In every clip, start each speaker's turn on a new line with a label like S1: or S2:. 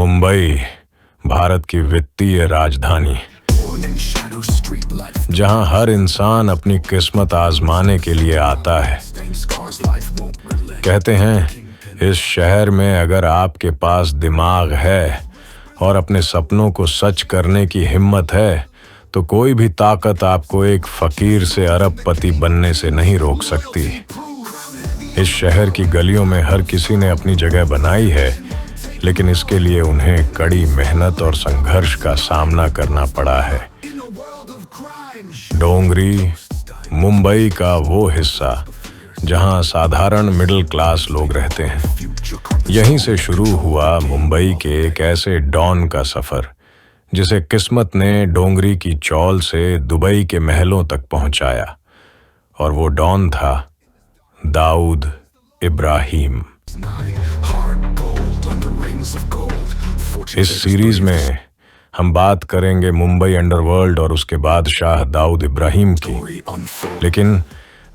S1: मुंबई भारत की वित्तीय राजधानी, जहां हर इंसान अपनी किस्मत आजमाने के लिए आता है। कहते हैं इस शहर में अगर आपके पास दिमाग है और अपने सपनों को सच करने की हिम्मत है तो कोई भी ताकत आपको एक फकीर से अरबपति बनने से नहीं रोक सकती। इस शहर की गलियों में हर किसी ने अपनी जगह बनाई है, लेकिन इसके लिए उन्हें कड़ी मेहनत और संघर्ष का सामना करना पड़ा है। डोंगरी मुंबई का वो हिस्सा जहां साधारण मिडिल क्लास लोग रहते हैं। यहीं से शुरू हुआ मुंबई के एक ऐसे डॉन का सफर जिसे किस्मत ने डोंगरी की चौल से दुबई के महलों तक पहुंचाया, और वो डॉन था दाऊद इब्राहिम। इस सीरीज में हम बात करेंगे मुंबई अंडरवर्ल्ड और उसके बादशाह दाऊद इब्राहिम की, लेकिन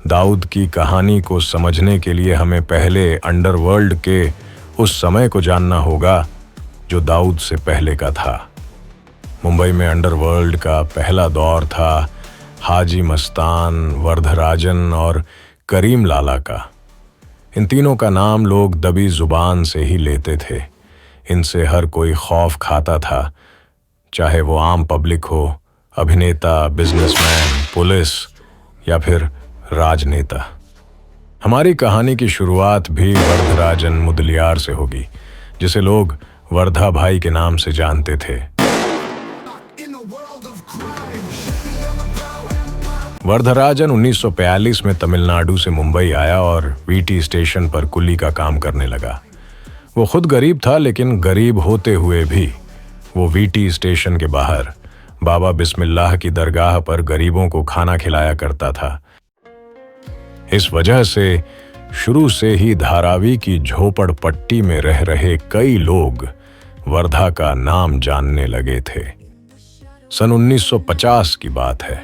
S1: दाऊद की कहानी को समझने के लिए हमें पहले अंडरवर्ल्ड के उस समय को जानना होगा जो दाऊद से पहले का था। मुंबई में अंडरवर्ल्ड का पहला दौर था हाजी मस्तान, वर्धराजन और करीम लाला का। इन तीनों का नाम लोग दबी जुबान से ही लेते थे। इनसे हर कोई खौफ खाता था, चाहे वो आम पब्लिक हो, अभिनेता, बिजनेसमैन, पुलिस या फिर राजनेता। हमारी कहानी की शुरुआत भी वर्धराजन मुदलियार से होगी, जिसे लोग वर्धा भाई के नाम से जानते थे। वर्धराजन 1942 में तमिलनाडु से मुंबई आया और वीटी स्टेशन पर कुली का काम करने लगा। वो खुद गरीब था, लेकिन गरीब होते हुए भी वो वीटी स्टेशन के बाहर बाबा बिस्मिल्लाह की दरगाह पर गरीबों को खाना खिलाया करता था। इस वजह से शुरू से ही धारावी की झोपड़पट्टी में रह रहे कई लोग वर्धा का नाम जानने लगे थे। सन 1950 की बात है।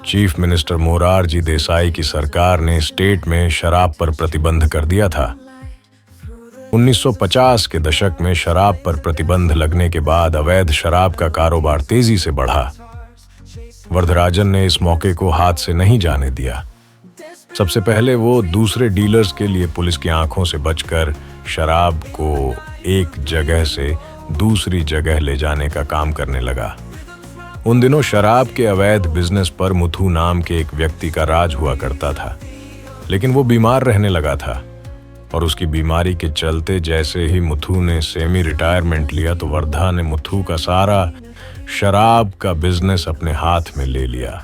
S1: चीफ मिनिस्टर मोरारजी देसाई की सरकार ने स्टेट में शराब पर प्रतिबंध कर दिया था। 1950 के दशक में शराब पर प्रतिबंध लगने के बाद अवैध शराब का कारोबार तेजी से बढ़ा। वर्धराजन ने इस मौके को हाथ से नहीं जाने दिया। सबसे पहले वो दूसरे डीलर्स के लिए पुलिस की आंखों से बचकर शराब को एक जगह से दूसरी जगह ले जाने का काम करने लगा। उन दिनों शराब के अवैध बिजनेस पर मुथु नाम के एक व्यक्ति का राज हुआ करता था, लेकिन वो बीमार रहने लगा था, और उसकी बीमारी के चलते जैसे ही मुथु ने सेमी रिटायरमेंट लिया तो वर्धा ने मुथु का सारा शराब का बिजनेस अपने हाथ में ले लिया।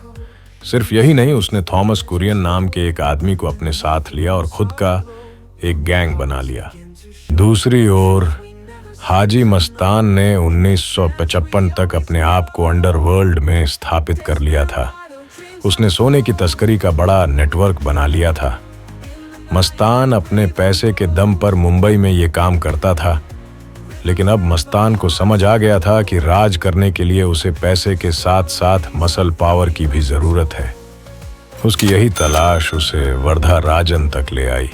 S1: सिर्फ यही नहीं, उसने थॉमस कुरियन नाम के एक आदमी को अपने साथ लिया और खुद का एक गैंग बना लिया। दूसरी ओर हाजी मस्तान ने 1955 तक अपने आप को अंडरवर्ल्ड में स्थापित कर लिया था। उसने सोने की तस्करी का बड़ा नेटवर्क बना लिया था। मस्तान अपने पैसे के दम पर मुंबई में ये काम करता था, लेकिन अब मस्तान को समझ आ गया था कि राज करने के लिए उसे पैसे के साथ साथ मसल पावर की भी जरूरत है। उसकी यही तलाश उसे वर्धराजन तक ले आई।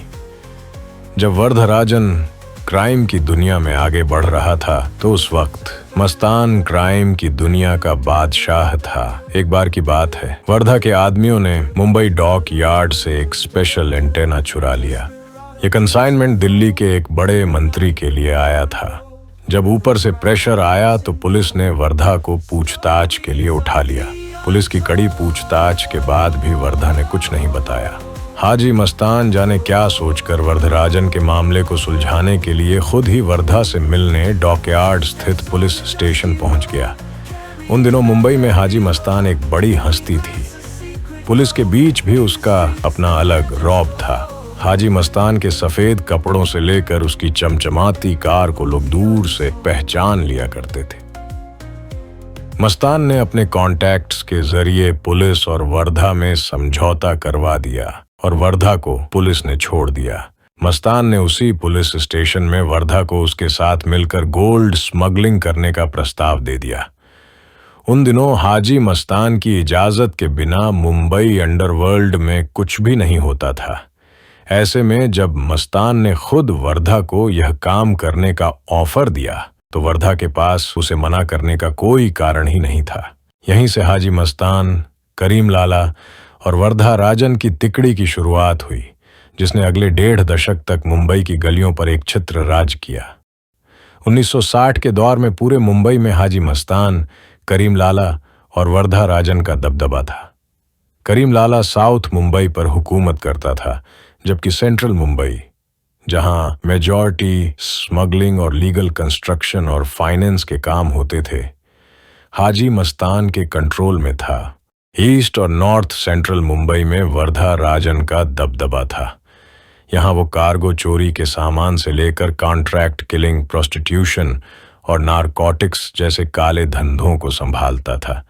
S1: जब वर्धराजन क्राइम की दुनिया में आगे बढ़ रहा था तो उस वक्त मस्तान क्राइम की दुनिया का बादशाह था। एक बार की बात है, वर्धा के आदमियों ने मुंबई डॉक यार्ड से एक स्पेशल एंटेना चुरा लिया। ये कंसाइनमेंट दिल्ली के एक बड़े मंत्री के लिए आया था। जब ऊपर से प्रेशर आया तो पुलिस ने वर्धा को पूछताछ के लिए उठा लिया। पुलिस की कड़ी पूछताछ के बाद भी वर्धा ने कुछ नहीं बताया। हाजी मस्तान जाने क्या सोचकर वर्धराजन के मामले को सुलझाने के लिए खुद ही वर्धा से मिलने डॉकयार्ड स्थित पुलिस स्टेशन पहुंच गया। उन दिनों मुंबई में हाजी मस्तान एक बड़ी हस्ती थी। पुलिस के बीच भी उसका अपना अलग रौब था। हाजी मस्तान के सफेद कपड़ों से लेकर उसकी चमचमाती कार को लोग दूर से पहचान लिया करते थे। मस्तान ने अपने कॉन्टैक्ट्स के जरिए पुलिस और वर्धा में समझौता करवा दिया और वर्धा को पुलिस ने छोड़ दिया। मस्तान ने उसी पुलिस स्टेशन में वर्धा को उसके साथ मिलकर गोल्ड स्मगलिंग करने का प्रस्ताव दे दिया। उन दिनों हाजी मस्तान की इजाजत के बिना मुंबई अंडरवर्ल्ड में कुछ भी नहीं होता था। ऐसे में जब मस्तान ने खुद वर्धा को यह काम करने का ऑफर दिया तो वर्धा के पास उसे मना करने का कोई कारण ही नहीं था। यहीं से हाजी मस्तान, करीम लाला और वर्धा राजन की तिकड़ी की शुरुआत हुई, जिसने अगले 1.5 दशक तक मुंबई की गलियों पर एक छत्र राज किया। 1960 के दौर में पूरे मुंबई में हाजी मस्तान, करीम लाला और वर्धा राजन का दबदबा था। करीम लाला साउथ मुंबई पर हुकूमत करता था, जबकि सेंट्रल मुंबई, जहां मेजॉरिटी स्मगलिंग और लीगल कंस्ट्रक्शन और फाइनेंस के काम होते थे, हाजी मस्तान के कंट्रोल में था। ईस्ट और नॉर्थ सेंट्रल मुंबई में वर्धा राजन का दबदबा था। यहाँ वो कार्गो चोरी के सामान से लेकर कॉन्ट्रैक्ट किलिंग, प्रोस्टिट्यूशन और नारकोटिक्स जैसे काले धंधों को संभालता था।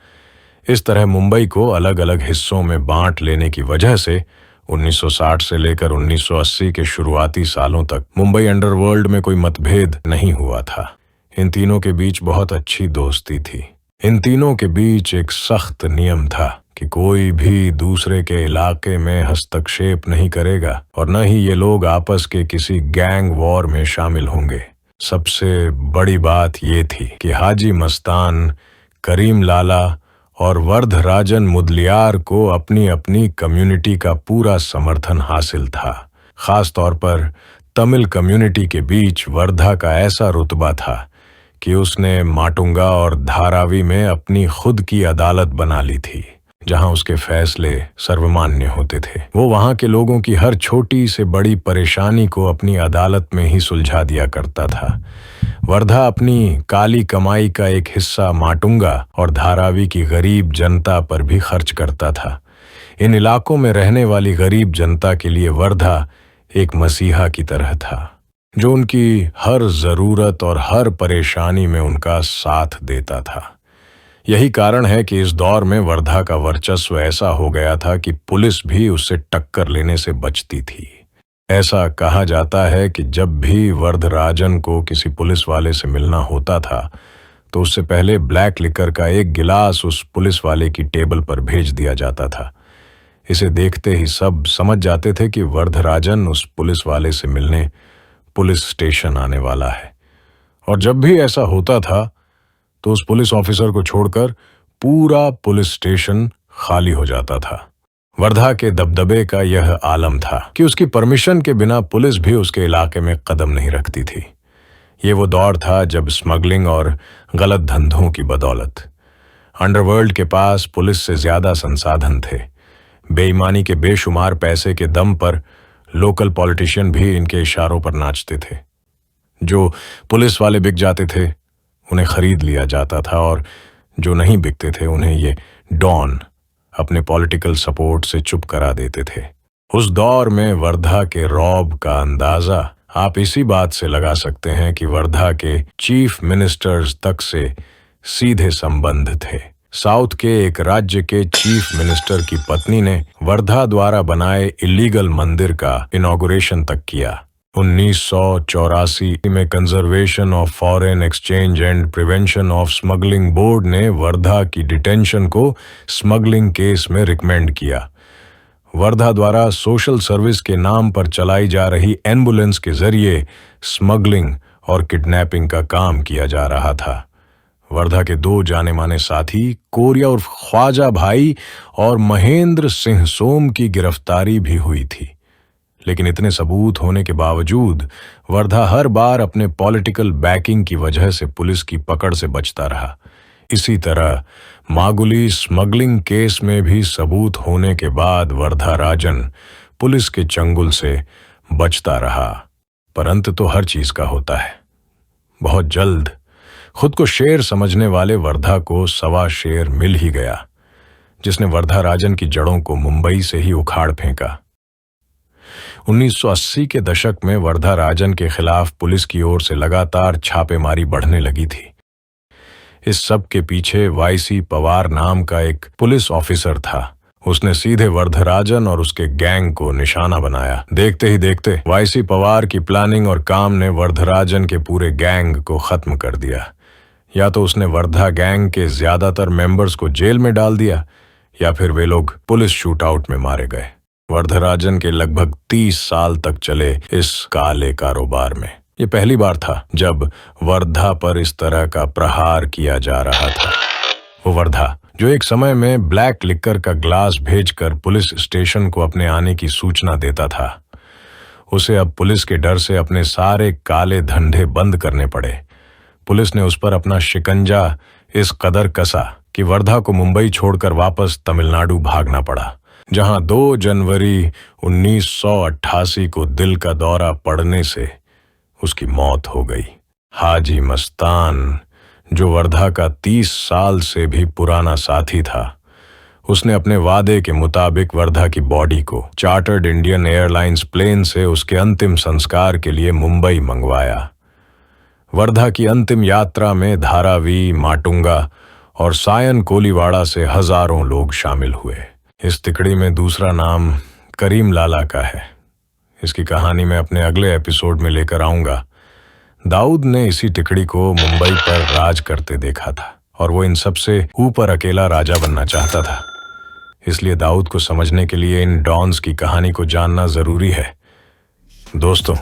S1: इस तरह मुंबई को अलग अलग हिस्सों में बांट लेने की वजह से 1960 से लेकर 1980 के शुरुआती सालों तक मुंबई अंडरवर्ल्ड में कोई मतभेद नहीं हुआ था। इन तीनों के बीच बहुत अच्छी दोस्ती थी। इन तीनों के बीच एक सख्त नियम था कि कोई भी दूसरे के इलाके में हस्तक्षेप नहीं करेगा और न ही ये लोग आपस के किसी गैंग वॉर में शामिल होंगे। सबसे बड़ी बात ये थी कि हाजी मस्तान, करीम लाला और वर्धराजन मुदलियार को अपनी अपनी कम्युनिटी का पूरा समर्थन हासिल था। खास तौर पर तमिल कम्युनिटी के बीच वर्धा का ऐसा रुतबा था कि उसने माटुंगा और धारावी में अपनी खुद की अदालत बना ली थी, जहां उसके फैसले सर्वमान्य होते थे। वो वहां के लोगों की हर छोटी से बड़ी परेशानी को अपनी अदालत में ही सुलझा दिया करता था। वर्धा अपनी काली कमाई का एक हिस्सा माटुंगा और धारावी की गरीब जनता पर भी खर्च करता था। इन इलाकों में रहने वाली गरीब जनता के लिए वर्धा एक मसीहा की तरह था, जो उनकी हर जरूरत और हर परेशानी में उनका साथ देता था। यही कारण है कि इस दौर में वर्धा का वर्चस्व ऐसा हो गया था कि पुलिस भी उससे टक्कर लेने से बचती थी। ऐसा कहा जाता है कि जब भी वर्धराजन को किसी पुलिस वाले से मिलना होता था तो उससे पहले ब्लैक लिकर का एक गिलास उस पुलिस वाले की टेबल पर भेज दिया जाता था। इसे देखते ही सब समझ जाते थे कि वर्धराजन उस पुलिस वाले से मिलने पुलिस स्टेशन आने वाला है। और जब भी ऐसा होता था तो उस पुलिस ऑफिसर को छोड़कर पूरा पुलिस स्टेशन खाली हो जाता था। वर्धा के दबदबे का यह आलम था कि उसकी परमिशन के बिना पुलिस भी उसके इलाके में कदम नहीं रखती थी। ये वो दौर था जब स्मगलिंग और गलत धंधों की बदौलत अंडरवर्ल्ड के पास पुलिस से ज्यादा संसाधन थे। बेईमानी के बेशुमार पैसे के दम पर लोकल पॉलिटिशियन भी इनके इशारों पर नाचते थे। जो पुलिस वाले बिक जाते थे उन्हें खरीद लिया जाता था, और जो नहीं बिकते थे उन्हें ये डॉन अपने पॉलिटिकल सपोर्ट से चुप करा देते थे। उस दौर में वर्धा के रौब का अंदाजा आप इसी बात से लगा सकते हैं कि वर्धा के चीफ मिनिस्टर्स तक से सीधे संबंध थे। साउथ के एक राज्य के चीफ मिनिस्टर की पत्नी ने वर्धा द्वारा बनाए इलीगल मंदिर का इनॉग्रेशन तक किया। 1984 में conservation of foreign exchange and prevention of smuggling board ने वर्धा की डिटेंशन को स्मगलिंग केस में रिकमेंड किया। वर्धा द्वारा सोशल सर्विस के नाम पर चलाई जा रही एम्बुलेंस के जरिए स्मगलिंग और किडनैपिंग का काम किया जा रहा था। वर्धा के दो जाने माने साथी कोरिया उर्फ ख्वाजा भाई और महेंद्र सिंह सोम की गिरफ्तारी भी हुई थी, लेकिन इतने सबूत होने के बावजूद वर्धा हर बार अपने पॉलिटिकल बैकिंग की वजह से पुलिस की पकड़ से बचता रहा। इसी तरह मागुली स्मगलिंग केस में भी सबूत होने के बाद वर्धा राजन पुलिस के चंगुल से बचता रहा। पर अंत तो हर चीज का होता है। बहुत जल्द खुद को शेर समझने वाले वर्धा को सवा शेर मिल ही गया, जिसने वर्धा राजन की जड़ों को मुंबई से ही उखाड़ फेंका। 1980 के दशक में वर्धा राजन के खिलाफ पुलिस की ओर से लगातार छापेमारी बढ़ने लगी थी। इस सब के पीछे वाईसी पवार नाम का एक पुलिस ऑफिसर था। उसने सीधे वर्धराजन और उसके गैंग को निशाना बनाया। देखते ही देखते वाईसी पवार की प्लानिंग और काम ने वर्धराजन के पूरे गैंग को खत्म कर दिया। या तो उसने वर्धा गैंग के ज्यादातर मेंबर्स को जेल में डाल दिया, या फिर वे लोग पुलिस शूटआउट में मारे गए। वर्धराजन के लगभग 30 साल तक चले इस काले कारोबार में ये पहली बार था जब वर्धा पर इस तरह का प्रहार किया जा रहा था। वो वर्धा जो एक समय में ब्लैक लिकर का ग्लास भेजकर पुलिस स्टेशन को अपने आने की सूचना देता था, उसे अब पुलिस के डर से अपने सारे काले धंधे बंद करने पड़े। पुलिस ने उस पर अपना शिकंजा इस कदर कसा कि वर्धा को मुंबई छोड़कर वापस तमिलनाडु भागना पड़ा, जहां 2 जनवरी 1988 को दिल का दौरा पड़ने से उसकी मौत हो गई। हाजी मस्तान, जो वर्धा का 30 साल से भी पुराना साथी था, उसने अपने वादे के मुताबिक वर्धा की बॉडी को चार्टर्ड इंडियन एयरलाइंस प्लेन से उसके अंतिम संस्कार के लिए मुंबई मंगवाया। वर्धा की अंतिम यात्रा में धारावी, माटुंगा और सायन कोलीवाड़ा से हजारों लोग शामिल हुए। इस तिकड़ी में दूसरा नाम करीम लाला का है। इसकी कहानी मैं अपने अगले एपिसोड में लेकर आऊंगा। दाऊद ने इसी तिकड़ी को मुंबई पर राज करते देखा था और वो इन सबसे ऊपर अकेला राजा बनना चाहता था। इसलिए दाऊद को समझने के लिए इन डॉन्स की कहानी को जानना जरूरी है। दोस्तों,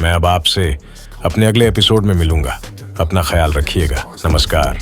S1: मैं अब आपसे अपने अगले एपिसोड में मिलूंगा। अपना ख्याल रखिएगा। नमस्कार।